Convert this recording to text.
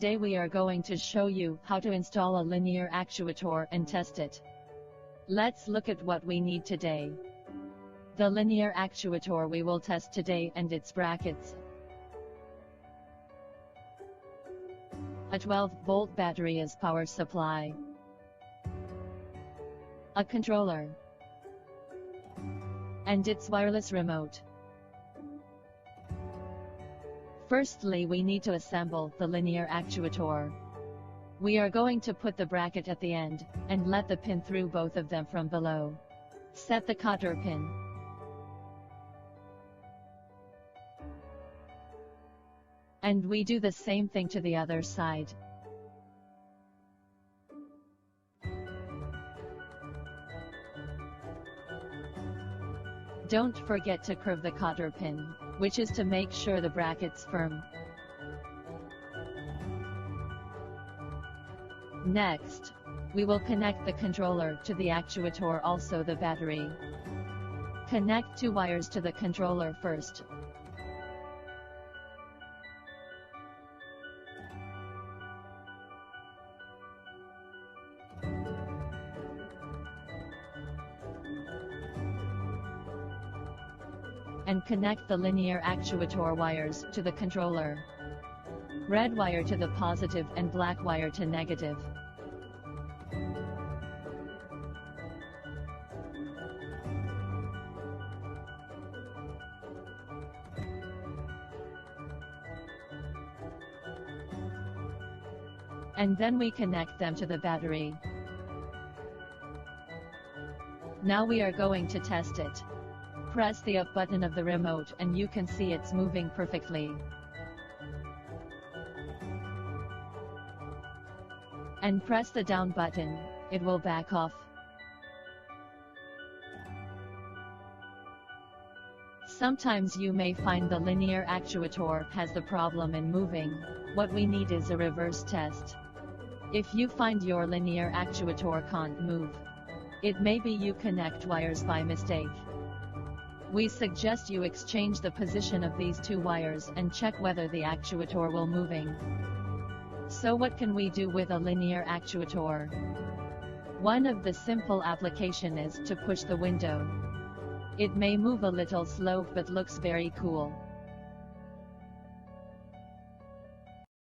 Today we are going to show you how to install a linear actuator and test it. Let's look at what we need today. The linear actuator we will test today and its brackets. A 12-volt battery as power supply. A controller. And its wireless remote. Firstly, we need to assemble the linear actuator. We are going to put the bracket at the end, and let the pin through both of them from below. Set the cotter pin. And we do the same thing to the other side. Don't forget to curve the cotter pin, which is to make sure the bracket's firm. Next, we will connect the controller to the actuator, also the battery. Connect two wires to the controller first. And connect the linear actuator wires to the controller. Red wire to the positive and black wire to negative. And then we connect them to the battery. Now we are going to test it. Press the up button of the remote and you can see it's moving perfectly. And press the down button, it will back off. Sometimes you may find the linear actuator has the problem in moving. What we need is a reverse test. If you find your linear actuator can't move, it may be you connect wires by mistake. We suggest you exchange the position of these two wires and check whether the actuator will moving. So what can we do with a linear actuator? One of the simple application is to push the window. It may move a little slow but looks very cool.